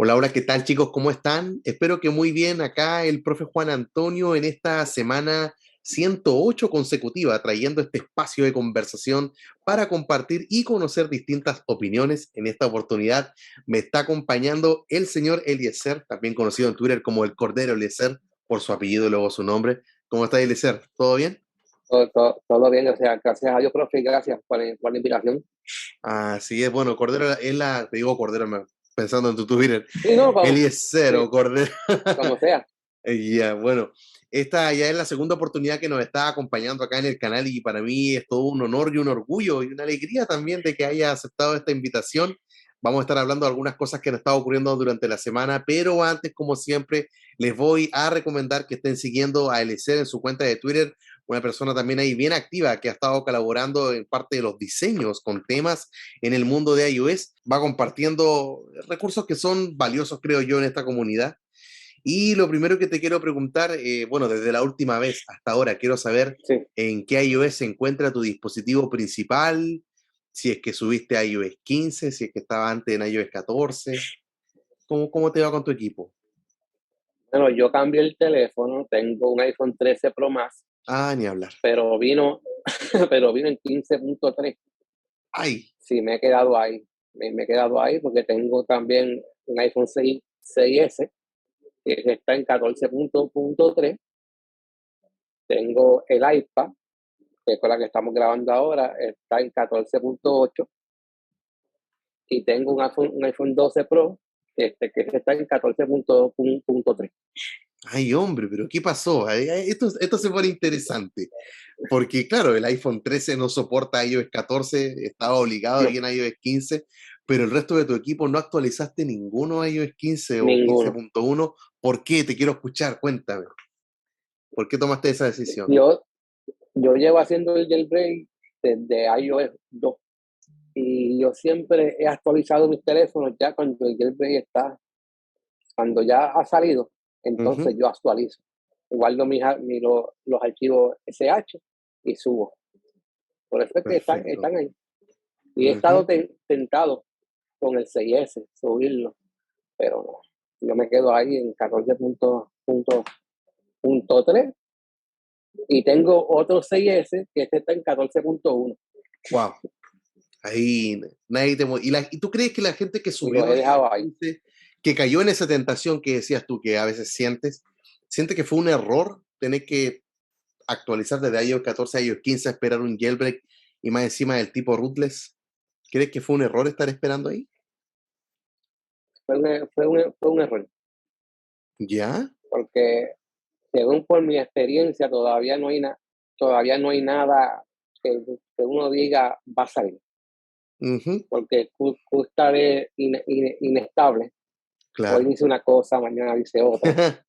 Hola, hola, ¿qué tal chicos? ¿Cómo están? Espero que muy bien. Acá el profe Juan Antonio en esta semana 108 consecutiva, trayendo este espacio de conversación para compartir y conocer distintas opiniones. En esta oportunidad me está acompañando el señor Eliezer, también conocido en Twitter como el Cordero Eliezer, por su apellido y luego su nombre. ¿Cómo está Eliezer? ¿Todo bien? Todo bien, o sea, gracias a Dios, profe, y gracias por la invitación. Así es, bueno, Cordero es te digo Cordero, pensando en tu Twitter, Sí, no, Eliezer sí, o Cordero. como sea. Ya, bueno, esta ya es la segunda oportunidad que nos está acompañando acá en el canal y para mí es todo un honor y un orgullo y una alegría también de que haya aceptado esta invitación. Vamos a estar hablando de algunas cosas que han estado ocurriendo durante la semana, pero antes, como siempre, les voy a recomendar que estén siguiendo a Eliezer en su cuenta de Twitter, una persona también ahí bien activa que ha estado colaborando en parte de los diseños con temas en el mundo de iOS. Va compartiendo recursos que son valiosos, creo yo, en esta comunidad. Y lo primero que te quiero preguntar, bueno, desde la última vez hasta ahora, quiero saber Sí. en qué iOS se encuentra tu dispositivo principal, si es que subiste a iOS 15, si es que estaba antes en iOS 14, ¿cómo te va con tu equipo? Bueno, yo cambié el teléfono, tengo un iPhone 13 Pro Max, Ah, ni hablar. pero vino, pero vino en 15.3. Ay, Sí, me he quedado ahí. Me he quedado ahí porque tengo también un iPhone 6S que está en 14.3. Tengo el iPad, que es con la que estamos grabando ahora, está en 14.8. Y tengo un iPhone 12 Pro, que está en 14.3. ay, hombre, pero ¿qué pasó? Esto se pone interesante, porque claro, el iPhone 13 no soporta iOS 14, estaba obligado No, ahí en iOS 15, pero el resto de tu equipo no actualizaste ninguno a iOS 15 o ninguno. 15.1. ¿Por qué? Te quiero escuchar, cuéntame. ¿Por qué tomaste esa decisión? Yo, yo llevo haciendo el jailbreak desde iOS 2 y yo siempre he actualizado mis teléfonos ya cuando el jailbreak cuando ya ha salido, Ujú. entonces yo actualizo. Guardo los archivos SH y subo. Por eso es que Perfecto. están ahí. Y he estado Ujú. tentado con el 6S, subirlo, pero no. Yo me quedo ahí en 14.3 y tengo otro 6S que este está en 14.1 Wow. Ahí nadie ¿Y tú crees que la gente que y los subió he a iOS dejado ahí. 15, que cayó en esa tentación que decías tú que a veces siente que fue un error tener que actualizar desde iOS 14 a iOS 15 a esperar un jailbreak y más encima del tipo rootless? ¿Crees que fue un error estar esperando ahí? Fue un error, ¿Ya? porque según por mi experiencia todavía no hay nada que uno diga va a salir, Ujú. porque Q está inestable. Hoy Claro. dice una cosa, mañana dice otra,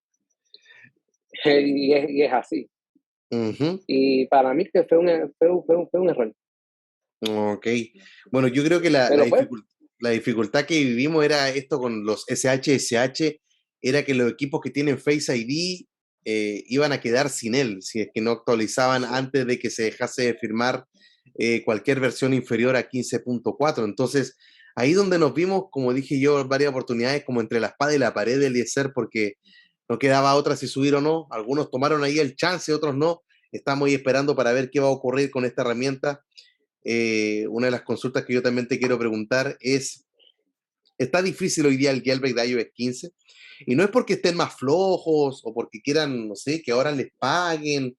y es así. Ujú. Y para mí que fue un error. Ok. Bueno, yo creo que Pero pues, la dificultad que vivimos era esto con los SHSH, era que los equipos que tienen Face ID iban a quedar sin él, si es que no actualizaban sí, antes de que se dejase de firmar cualquier versión inferior a 15.4. Entonces, ahí donde nos vimos, como dije yo en varias oportunidades, como entre la espada y la pared del Eliezer, porque no quedaba otra si subir o no. Algunos tomaron ahí el chance, otros no. Estamos ahí esperando para ver qué va a ocurrir con esta herramienta. Una de las consultas que yo también te quiero preguntar es, ¿está difícil hoy día el jailbreak de iOS 15? Y no es porque estén más flojos o porque quieran, no sé, que ahora les paguen,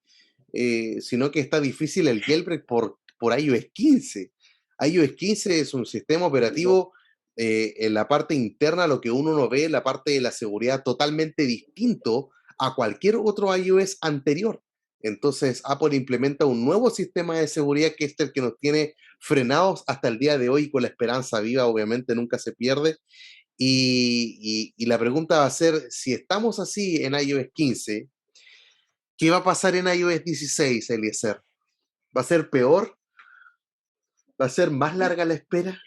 sino que está difícil el jailbreak por iOS 15. iOS 15 es un sistema no, operativo en la parte interna, lo que uno no ve, la parte de la seguridad totalmente distinto a cualquier otro iOS anterior. Entonces, Apple implementa un nuevo sistema de seguridad que es el que nos tiene frenados hasta el día de hoy con la esperanza viva, obviamente nunca se pierde. Y la pregunta va a ser, si estamos así en iOS 15, ¿qué va a pasar en iOS 16, Eliezer? ¿Va a ser peor? ¿Va a ser más larga la espera?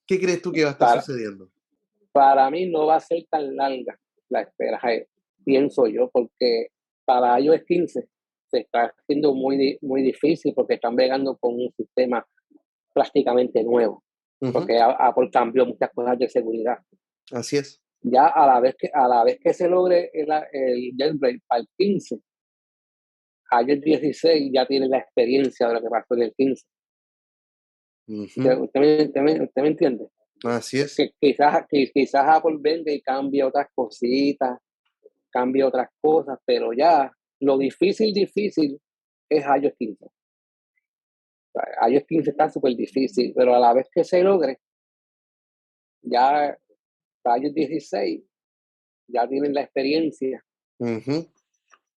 ¿Qué crees tú que va a estar para, sucediendo? para mí no va a ser tan larga la espera, pienso yo, porque para iOS 15 se está haciendo muy difícil porque están bregando con un sistema prácticamente nuevo, Ujú. porque Apple cambió muchas cosas de seguridad. Así es. Ya a la vez que se logre el jailbreak para el 15, ayer 16 ya tiene la experiencia de lo que pasó en el 15. ¿Usted, Ujú. usted me entiende? Así es. Quizás Apple venga y cambie otras cositas, cambie otras cosas, pero ya lo difícil es iOS 15. O sea, iOS 15 está súper difícil, pero a la vez que se logre, ya para iOS 16 ya tienen la experiencia, Ujú.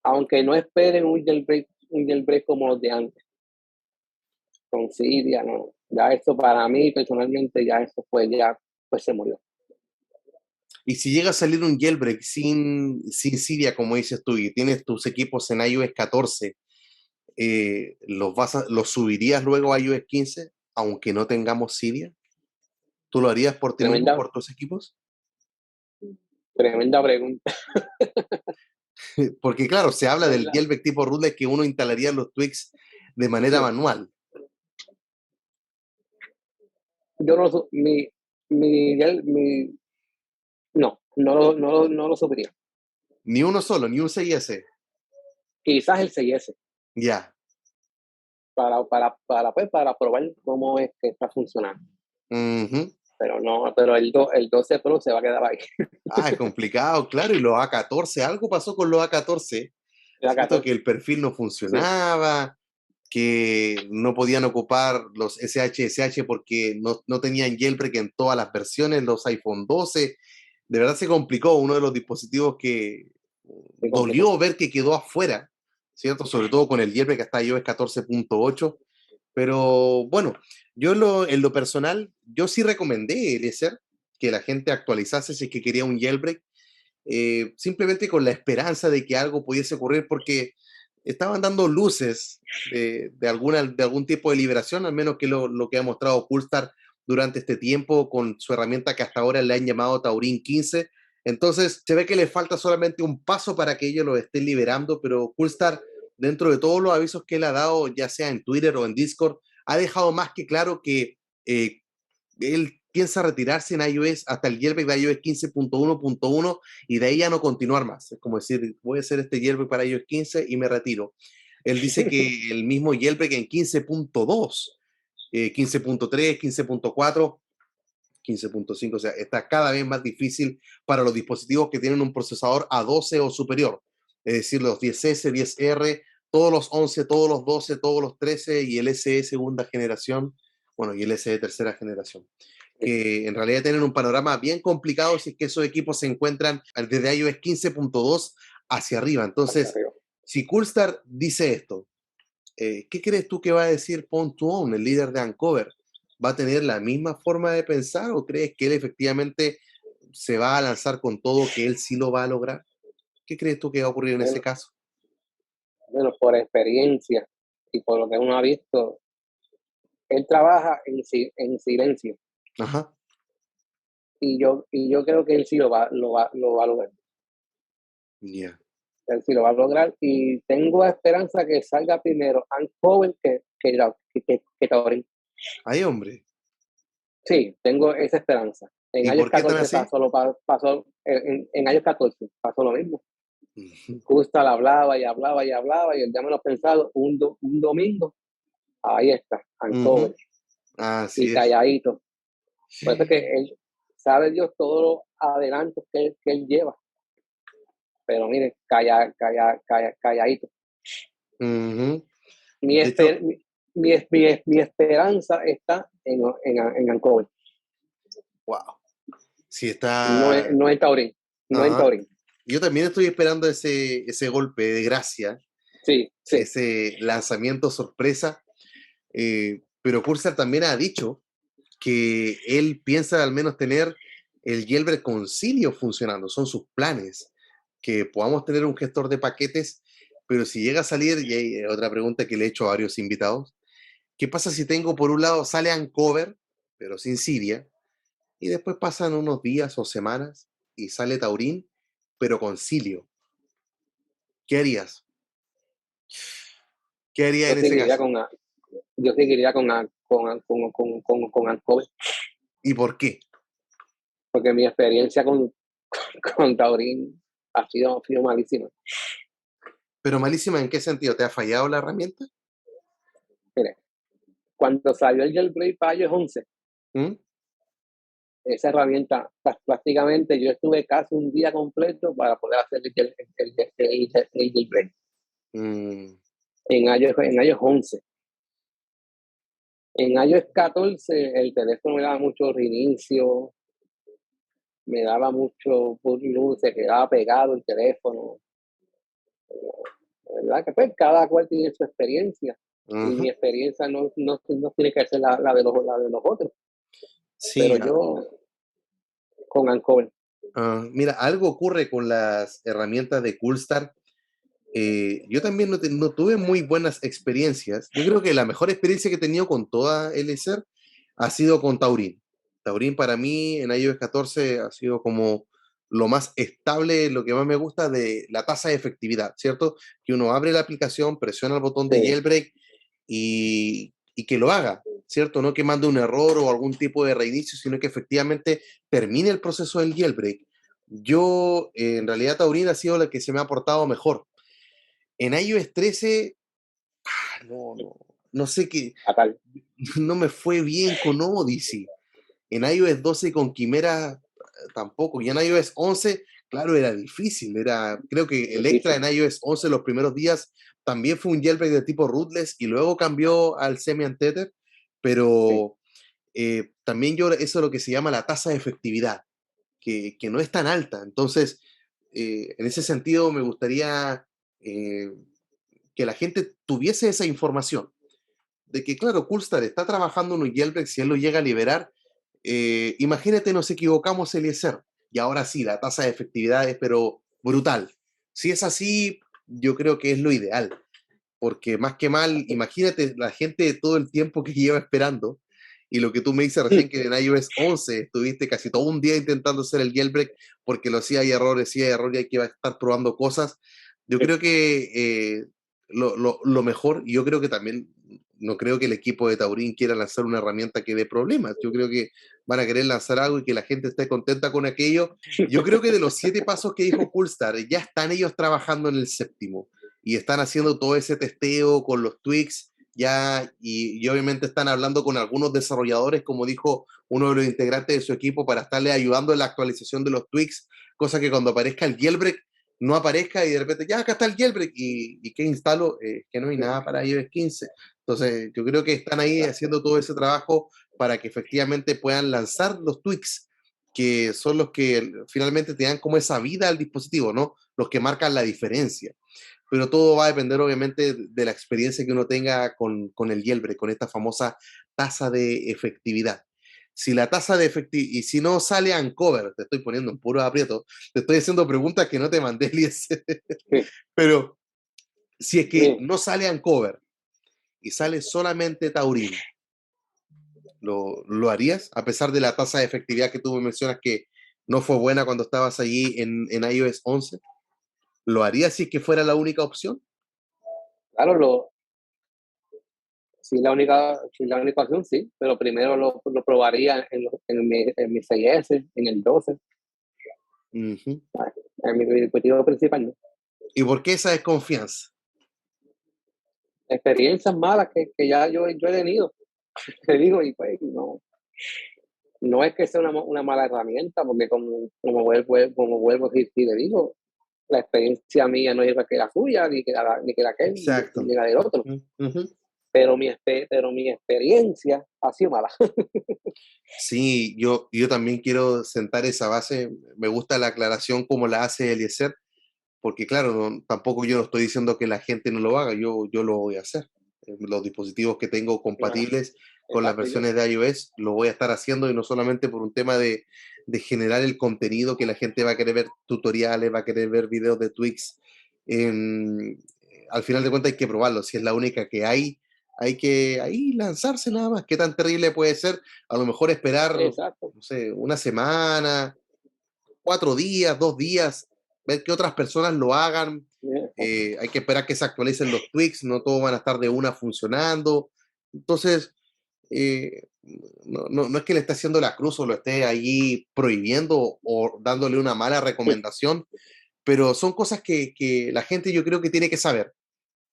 aunque no esperen un jailbreak como los de antes, con Cydia, no. Ya eso para mí personalmente, ya eso fue, ya pues se murió. Y si llega a salir un jailbreak sin Cydia, como dices tú, y tienes tus equipos en iOS 14, ¿los subirías luego a iOS 15, aunque no tengamos Cydia? ¿Tú lo harías por ti mismo, Tremenda, por tus equipos? tremenda pregunta. Porque claro, se habla del ¿Verdad? jailbreak tipo rootlet que uno instalaría los tweaks de manera Sí. manual. Yo no, no lo subiría. Ni uno solo, ni un 6S. Quizás el 6S, Ya. para probar cómo es que está funcionando. Ujú. Pero no, pero el 12 Pro se va a quedar ahí. Ah, es complicado, claro. Y los A14, algo pasó con los A14, La ¿cierto? 14, Que el perfil no sí, funcionaba, que no podían ocupar los SHSH porque no tenían jailbreak en todas las versiones, los iPhone 12. De verdad se complicó, uno de los dispositivos que se complicó. dolió ver que quedó afuera, ¿cierto? Sobre todo con el jailbreak hasta iOS 14.8. Pero bueno, yo en lo personal, yo sí recomendé, Eliezer, que la gente actualizase si es que quería un jailbreak, simplemente con la esperanza de que algo pudiese ocurrir, porque estaban dando luces de algún tipo de liberación, al menos que lo que ha mostrado Coolstar durante este tiempo con su herramienta que hasta ahora le han llamado Taurin 15. Entonces, se ve que le falta solamente un paso para que ellos lo estén liberando, pero Coolstar, dentro de todos los avisos que él ha dado, ya sea en Twitter o en Discord, ha dejado más que claro que él piensa retirarse en iOS hasta el jailbreak de iOS 15.1.1 y de ahí ya no continuar más. Es como decir, voy a hacer este jailbreak para iOS 15 y me retiro. Él dice que el mismo jailbreak en 15.2, 15.3, 15.4, 15.5, o sea, está cada vez más difícil para los dispositivos que tienen un procesador A12 o superior, es decir, los 10S, 10R, todos los 11, todos los 12, todos los 13 y el SE segunda generación, bueno, y el SE tercera generación, Sí, que en realidad tienen un panorama bien complicado si es que esos equipos se encuentran desde iOS 15.2 hacia arriba. hacia Entonces, arriba. si Coolstar dice esto, ¿qué crees tú que va a decir Pon2Own, el líder de Uncover? ¿Va a tener la misma forma de pensar o crees que él efectivamente se va a lanzar con todo, que él sí lo va a lograr? ¿Qué crees tú que va a ocurrir en ese Bueno, caso? bueno, por experiencia y por lo que uno ha visto, él trabaja en silencio Ajá, y yo creo que él sí lo va a lograr. ya. Él sí lo va a lograr y tengo esperanza que salga primero Uncover que Taurin. Ay, hombre. Sí, tengo esa esperanza. En ¿Y iOS por qué tan 14 así? en iOS 14 pasó lo mismo. Ujú, Justo la hablaba y hablaba y hablaba y el día menos pensado, un domingo, ahí está, ujú. Uncover Así y es. calladito. Por eso es que él sabe Dios todos los adelantos que él lleva. Pero mire, calladito. Ujú. Mi, De hecho, esper- mi esperanza está en Uncover, wow. Sí no, está. no en Taurin, no en Ajá. Taurin. Yo también estoy esperando ese golpe de gracia, Sí, sí. ese lanzamiento sorpresa. Pero Cursor también ha dicho que él piensa al menos tener el Jailbreak Concilio funcionando, son sus planes, que podamos tener un gestor de paquetes, pero si llega a salir, y hay otra pregunta que le he hecho a varios invitados, ¿qué pasa si tengo por un lado sale Uncover, pero sin Siria, y después pasan unos días o semanas y sale Taurín, pero con Cilio? ¿Qué harías? ¿Qué harías Yo en ese seguiría caso? con, yo seguiría con Uncover, ¿Y por qué? porque mi experiencia con Taurin ha sido malísima. Pero malísima, ¿en qué sentido? ¿Te ha fallado la herramienta? Mire, cuando salió el jailbreak para iOS 11, ¿Mm? esa herramienta, prácticamente yo estuve casi un día completo para poder hacer el jailbreak Mm, en iOS 11. En iOS 14 el teléfono me daba mucho reinicio, me daba mucho luz, se quedaba pegado el teléfono. ¿Verdad? Que pues cada cual tiene su experiencia y ujú. mi experiencia no tiene que ser la de los otros, Sí, pero yo con Ancover. mira, algo ocurre con las herramientas de Coolstar. Yo también no tuve muy buenas experiencias. Yo creo que la mejor experiencia que he tenido con toda Elixir ha sido con Taurin. Taurin para mí en iOS 14 ha sido como lo más estable, lo que más me gusta de la tasa de efectividad, ¿cierto? Que uno abre la aplicación, presiona el botón de Sí, jailbreak y que lo haga, ¿cierto? No que mande un error o algún tipo de reinicio, sino que efectivamente termine el proceso del jailbreak. Yo, en realidad, Taurin ha sido la que se me ha portado mejor. En iOS 13, no sé qué, fatal. no me fue bien con Odyssey. En iOS 12 con Quimera tampoco. Y en iOS 11, claro, era difícil. Creo que Electra Difícil. en iOS 11 los primeros días también fue un jailbreak de tipo rootless y luego cambió al semi-untethered, Sí. pero también eso es lo que se llama la tasa de efectividad, que no es tan alta. Entonces, en ese sentido, me gustaría eh, que la gente tuviese esa información de que, claro, Coolstar está trabajando en un jailbreak, si él lo llega a liberar, imagínate, nos equivocamos, Eliezer, y ahora sí, la tasa de efectividad es pero brutal. Si es así, yo creo que es lo ideal, porque más que mal, imagínate la gente todo el tiempo que lleva esperando, y lo que tú me dices recién, que en iOS 11 estuviste casi todo un día intentando hacer el jailbreak, porque lo hacía, hay errores, sí hay errores, y hay que estar probando cosas. Yo creo que lo mejor, y yo creo que también, no creo que el equipo de Taurín quiera lanzar una herramienta que dé problemas. Yo creo que van a querer lanzar algo y que la gente esté contenta con aquello. Yo creo que de los 7 pasos que dijo Coolstar, ya están ellos trabajando en el séptimo y están haciendo todo ese testeo con los tweaks ya y obviamente están hablando con algunos desarrolladores, como dijo uno de los integrantes de su equipo, para estarle ayudando en la actualización de los tweaks, cosa que cuando aparezca el jailbreak no aparezca y de repente, ya acá está el jailbreak y ¿qué instalo? Que no hay nada para iOS 15. Entonces, yo creo que están ahí haciendo todo ese trabajo para que efectivamente puedan lanzar los tweaks, que son los que finalmente te dan como esa vida al dispositivo, ¿no? Los que marcan la diferencia. Pero todo va a depender obviamente de la experiencia que uno tenga con el jailbreak, con esta famosa tasa de efectividad. Si la tasa de efectividad, y si no sale Uncover, te estoy poniendo en puro aprieto, te estoy haciendo preguntas que no te mandé, Lies. Sí, Pero si es que sí. no sale Uncover y sale solamente Taurin, ¿lo harías? A pesar de la tasa de efectividad que tú me mencionas que no fue buena cuando estabas allí en iOS 11, ¿lo harías si es que fuera la única opción? Claro, si la única opción, sí, pero primero lo probaría en mi 6S, en el 12, Ujú. en mi dispositivo principal, ¿no? ¿Y por qué esa desconfianza? Experiencias malas que ya yo he tenido, te digo, y pues no es que sea una mala herramienta, porque como vuelvo y le digo, la experiencia mía no es igual que la suya, ni que la aquel, Exacto. ni la del otro, Ujú, ujú. pero mi experiencia ha sido mala. Sí, yo también quiero sentar esa base. Me gusta la aclaración como la hace Eliezer, porque claro, tampoco yo no estoy diciendo que la gente no lo haga, yo lo voy a hacer. Los dispositivos que tengo Ajá, compatibles con las exacto, yo. versiones de iOS lo voy a estar haciendo y no solamente por un tema de generar el contenido que la gente va a querer ver tutoriales, va a querer ver videos de tweaks. Em, Al final de cuentas hay que probarlo, si es la única que hay que ahí lanzarse nada más. ¿Qué tan terrible puede ser? A lo mejor esperar, Exacto. no sé, una semana, 4 días, 2 días, ver que otras personas lo hagan. Exacto. Hay que esperar que se actualicen los tweaks, no todos van a estar de una funcionando. Entonces, no es que le esté haciendo la cruz o lo esté ahí prohibiendo o dándole una mala recomendación, pero son cosas que la gente yo creo que tiene que saber,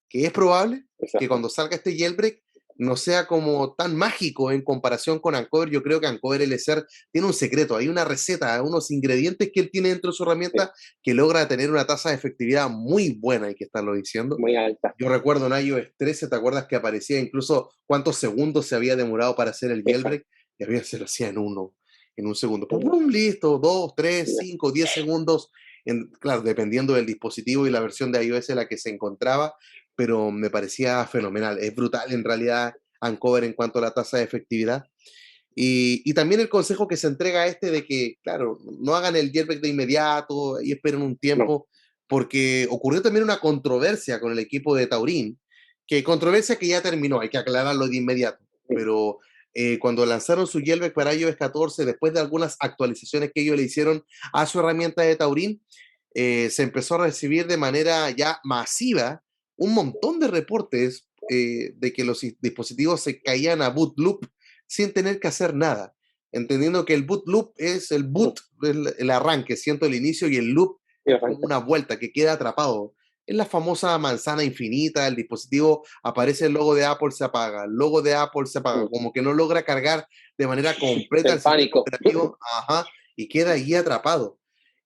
que es probable que Exacto. cuando salga este jailbreak no sea como tan mágico en comparación con Ancover. Yo creo que Ancover LSR tiene un secreto, hay una receta, unos ingredientes que él tiene dentro de su Sí, herramienta que logra tener una tasa de efectividad muy buena, hay que estarlo diciendo. muy alta. Yo recuerdo en iOS 13, ¿te acuerdas que aparecía incluso cuántos segundos se había demorado para hacer el Exacto. jailbreak? Y había se lo hacía en un segundo. Pum, pum, listo, 2, Sí, 3, 5, 10 segundos. Claro, dependiendo del dispositivo y la versión de iOS en la que se encontraba, pero me parecía fenomenal. Es brutal en realidad Uncover en cuanto a la tasa de efectividad. Y también el consejo que se entrega a este de que, claro, no hagan el jailbreak de inmediato y esperen un no, tiempo, porque ocurrió también una controversia con el equipo de Taurín, que controversia que ya terminó, hay que aclararlo de inmediato, sí, pero cuando lanzaron su jailbreak para iOS 14, después de algunas actualizaciones que ellos le hicieron a su herramienta de Taurín, se empezó a recibir de manera ya masiva un montón de reportes de que los dispositivos se caían a boot loop sin tener que hacer nada, entendiendo que el boot loop es el sí, boot, el arranque, siento el inicio y el loop sí, como arranca. una vuelta que queda atrapado. Es la famosa manzana infinita, el dispositivo aparece el logo de Apple, se apaga, el logo de Apple se apaga, Mm. como que no logra cargar de manera completa el El sistema pánico. operativo, ajá, y queda ahí atrapado.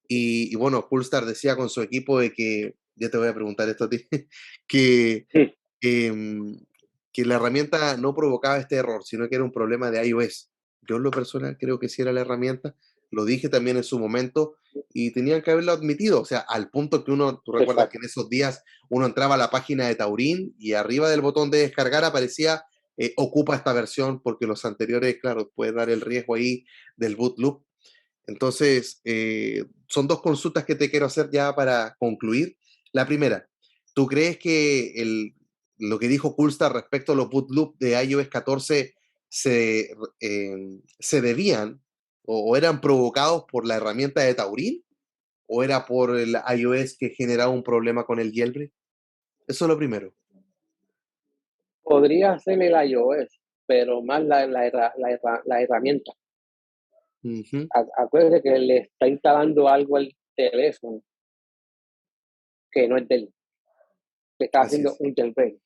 Y bueno, Coolstar decía con su equipo de que, ya te voy a preguntar esto a ti, que, Mm. em, que la herramienta no provocaba este error, sino que era un problema de iOS. Yo en lo personal creo que sí era la herramienta, lo dije también en su momento y tenían que haberlo admitido, o sea, al punto que uno, tú recuerdas que Exacto. en esos días uno entraba a la página de Taurín y arriba del botón de descargar aparecía ocupa esta versión porque los anteriores, claro, puede dar el riesgo ahí del boot loop. Entonces, son dos consultas que te quiero hacer ya para concluir. La primera, ¿tú crees que lo que dijo Coolstar respecto a los boot loop de iOS 14 se debían o eran provocados por la herramienta de Taurin o era por el iOS que generaba un problema con el jailbreak? Eso es lo primero. Podría ser el iOS, pero más la herramienta. Ujú. Acuérdate que le está instalando algo al teléfono que no es de él, que está Así haciendo es. un jailbreak.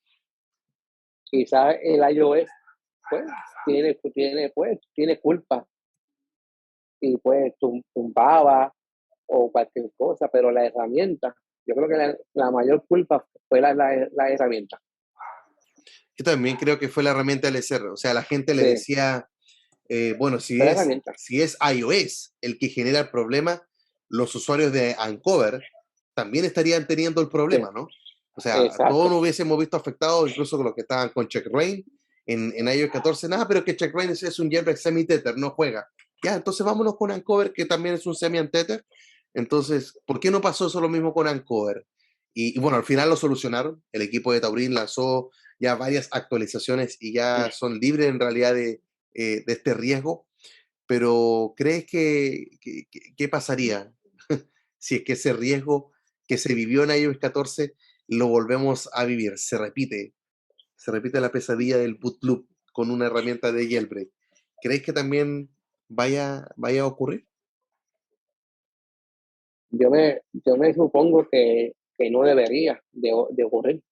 Quizás el iOS, pues, tiene culpa y pues tumbaba o cualquier cosa, pero la herramienta, yo creo que la mayor culpa fue la herramienta. Yo también creo que fue la herramienta LSR. O sea, la gente le Sí, decía, bueno, fue la herramienta. si es iOS el que genera el problema, los usuarios de Uncover también estarían teniendo el Sí, problema, ¿no? O sea, todos exacto. nos hubiésemos visto afectados, incluso con los que estaban con CheckRain en iOS 14, nada, pero que CheckRain es un jailbreak semi-tether, no juega. Ya, entonces vámonos con Uncover, que también es un semi-tether. Entonces, ¿por qué no pasó eso lo mismo con Uncover? Y bueno, al final lo solucionaron. El equipo de Taurin lanzó ya varias actualizaciones y ya son libres en realidad de este riesgo, pero ¿crees qué pasaría si es que ese riesgo que se vivió en iOS 14 lo volvemos a vivir? Se repite la pesadilla del boot loop con una herramienta de jailbreak. ¿Crees que también vaya a ocurrir? Yo me supongo que no debería de ocurrir,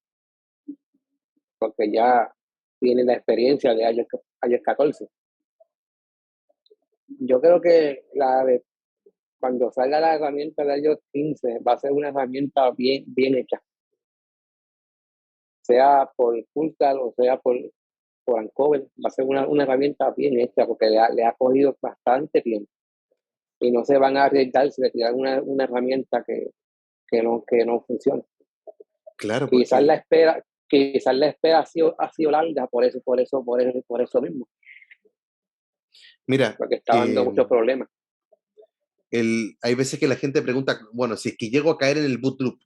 porque ya tiene la experiencia de iOS 14. Yo creo que cuando salga la herramienta de iOS 15 va a ser una herramienta bien hecha, sea por Fullstar o sea por Uncover, va a ser una herramienta bien hecha porque le ha cogido bastante tiempo y no se van a arriesgarse de tirar una herramienta que no funciona. Claro, Quizás porque la espera, quizás la espera ha sido larga por eso mismo, mira, porque está dando muchos problemas. hay veces que la gente pregunta, bueno, si es que llego a caer en el boot loop,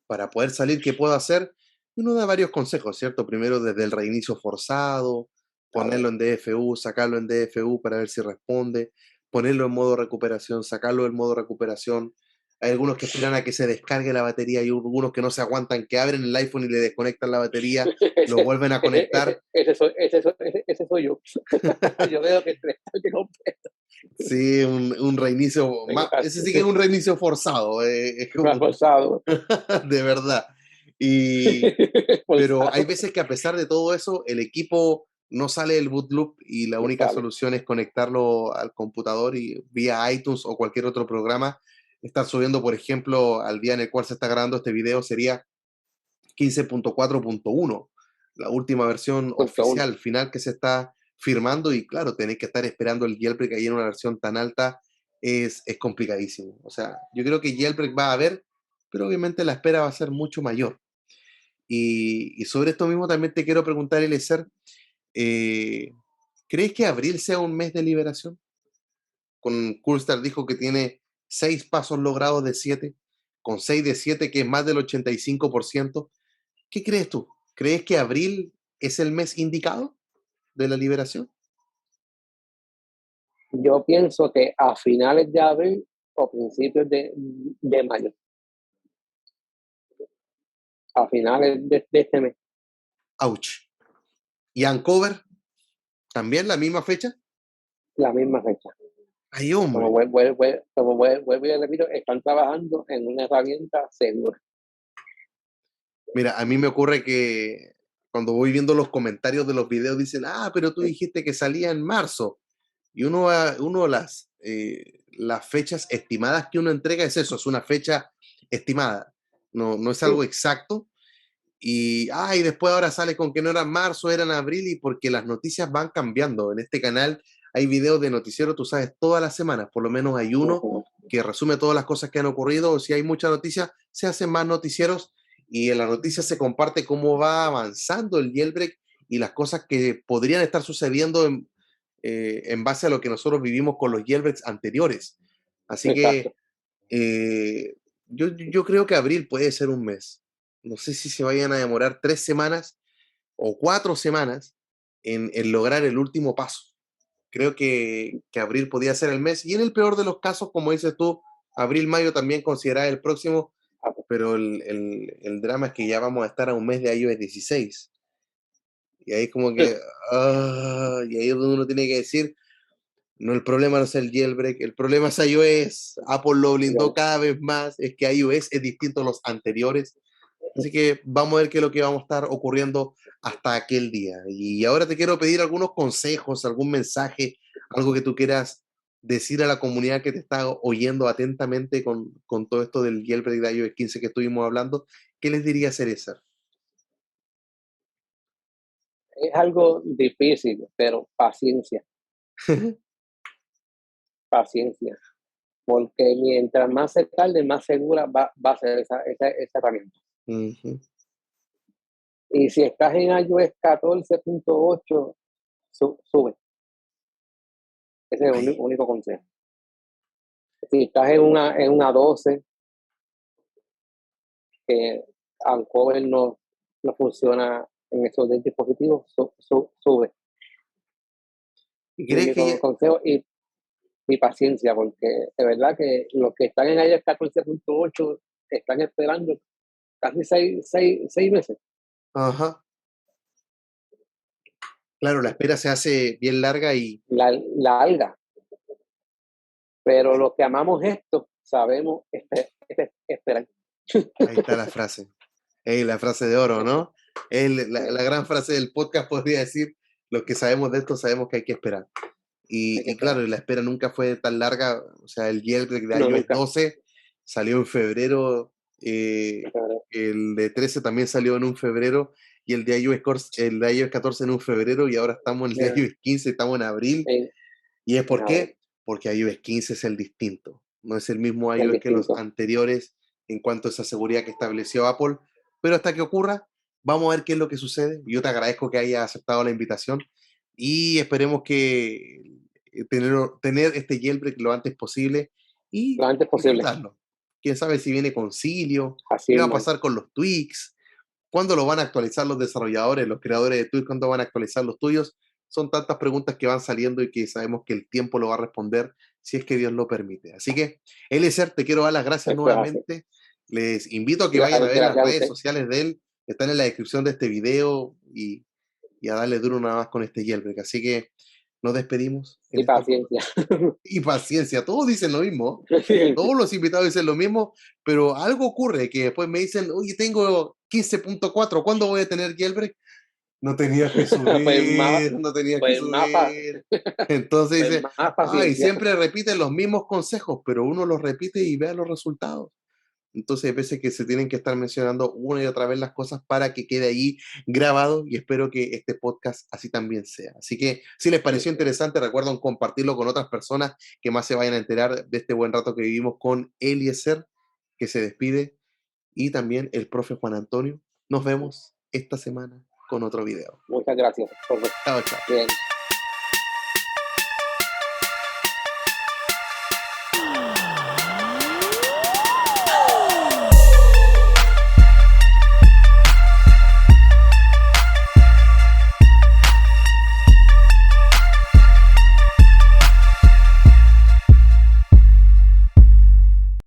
para poder salir, ¿qué puedo hacer? Uno da varios consejos, ¿cierto? Primero desde el reinicio forzado, ponerlo en DFU, sacarlo en DFU para ver si responde, ponerlo en modo recuperación, sacarlo del modo recuperación, hay algunos que esperan a que se descargue la batería, hay algunos que no se aguantan, que abren el iPhone y le desconectan la batería, lo Ese, vuelven a conectar. ese soy yo. Yo veo que que completo. Sí, un reinicio, Tengo ese sí que es un reinicio forzado, es como, forzado. de verdad. Y, pero hay Forzado. veces que a pesar de todo eso, el equipo no sale del boot loop y la No única sale. solución es conectarlo al computador y vía iTunes o cualquier otro programa. Estar subiendo, por ejemplo, al día en el cual se está grabando este video sería 15.4.1, la última versión Punto uno. oficial, final que se está firmando y claro, tenéis que estar esperando el jailbreak ahí en una versión tan alta es complicadísimo. O sea, yo creo que jailbreak va a haber, pero obviamente la espera va a ser mucho mayor. Y sobre esto mismo también te quiero preguntar, Eliezer, eh, ¿crees que abril sea un mes de liberación? Con Coolstar dijo que tiene 6 pasos logrados de 7, con 6 de 7 que es más del 85%. ¿Qué crees tú? ¿Crees que abril es el mes indicado de la liberación? Yo pienso que a finales de abril o principios de mayo, a finales de este mes, Ouch. ¿Y Uncover? ¿También la misma fecha? la misma fecha. Ay, Como hombre. vuelvo y repito, están trabajando en una herramienta segura. Mira, a mí me ocurre que cuando voy viendo los comentarios de los videos dicen, ah, pero tú dijiste que salía en marzo. Y uno las fechas estimadas que uno entrega es eso, es una fecha estimada. No, no es algo Sí, exacto. Y después ahora sale con que no era en marzo, era en abril, y porque las noticias van cambiando. En este canal hay videos de noticiero, tú sabes, todas las semanas, por lo menos hay uno ujú, que resume todas las cosas que han ocurrido, o si hay mucha noticia, se hacen más noticieros y en la noticia se comparte cómo va avanzando el jailbreak y las cosas que podrían estar sucediendo en base a lo que nosotros vivimos con los jailbreaks anteriores. Así exacto. que eh, yo creo que abril puede ser un mes. No sé si se vayan a demorar 3 semanas o 4 semanas en lograr el último paso. Creo que abril podría ser el mes. Y en el peor de los casos, como dices tú, abril-mayo también considerar el próximo, Ah, pues, pero el drama es que ya vamos a estar a un mes de iOS 16. Y ahí como que, y ahí es donde uno tiene que decir, no, el problema no es el jailbreak, el problema es iOS. Apple lo blindó yo- cada vez más, es que iOS es distinto a los anteriores. Así que vamos a ver qué es lo que vamos a estar ocurriendo hasta aquel día. Y ahora te quiero pedir algunos consejos, algún mensaje, algo que tú quieras decir a la comunidad que te está oyendo atentamente con todo esto del jailbreak de iOS 15 que estuvimos hablando. ¿Qué les diría César? Es algo difícil, pero paciencia, paciencia. Porque mientras más se tarde, más segura va a ser esa herramienta. Ujú. Y si estás en iOS 14.8, sube. Ese es el Ahí, único consejo. Si estás en una 12, que Uncover no funciona en esos dispositivos, sube. ¿y Mi crees que ya, único consejo y paciencia, porque de verdad que los que están en iOS 14.8 están esperando casi 6 meses. ajá, claro, la espera se hace bien larga y La alga. Pero los que amamos esto sabemos esperar. ahí está la frase. Ey, la frase de oro, ¿no? La gran frase del podcast podría decir, los que sabemos de esto sabemos que hay que esperar. Hay que Y claro, esperar. y la espera nunca fue tan larga, o sea, el jailbreak de No, iOS nunca. 12 salió en febrero, el de 13 también salió en un febrero, y el de iOS 14 en un febrero, y ahora estamos en el de Mira, iOS 15, estamos en abril. en, ¿Y es por a ver, qué? Porque iOS 15 es el distinto. No es el mismo es iOS que los distinto. anteriores en cuanto a esa seguridad que estableció Apple. Pero hasta que ocurra, vamos a ver qué es lo que sucede. Yo te agradezco que hayas aceptado la invitación y esperemos que tener este jailbreak lo antes posible Lo y antes posible. disfrutarlo. Quién sabe si viene concilio, Así qué va a mismo. pasar con los tweaks, cuándo lo van a actualizar los desarrolladores, los creadores de tweaks, cuándo van a actualizar los tuyos. son tantas preguntas que van saliendo y que sabemos que el tiempo lo va a responder si es que Dios lo permite. Así que, Eliezer, te quiero dar las gracias Esto es así. nuevamente. Les invito a que vayan a ver las Gracias a redes usted. sociales de él, están en la descripción de este video y a darle duro nada más con este jailbreak. Así que nos despedimos en Y esta oportunidad. paciencia. Y paciencia, todos dicen lo mismo, Sí. todos los invitados dicen lo mismo, pero algo ocurre que después me dicen, oye, tengo 15.4, ¿cuándo voy a tener jailbreak? No tenías que Pues más, subir, no tenías que pues más, subir. Entonces pues dice, más y paciencia. siempre repiten los mismos consejos, pero uno los repite y vea los resultados. Entonces hay veces que se tienen que estar mencionando una y otra vez las cosas para que quede ahí grabado y espero que este podcast así también sea. Así que si les pareció interesante, recuerden compartirlo con otras personas que más se vayan a enterar de este buen rato que vivimos con Eliezer, que se despide, y también el profe Juan Antonio. Nos vemos esta semana con otro video. Muchas gracias. Chao, chao. Bien.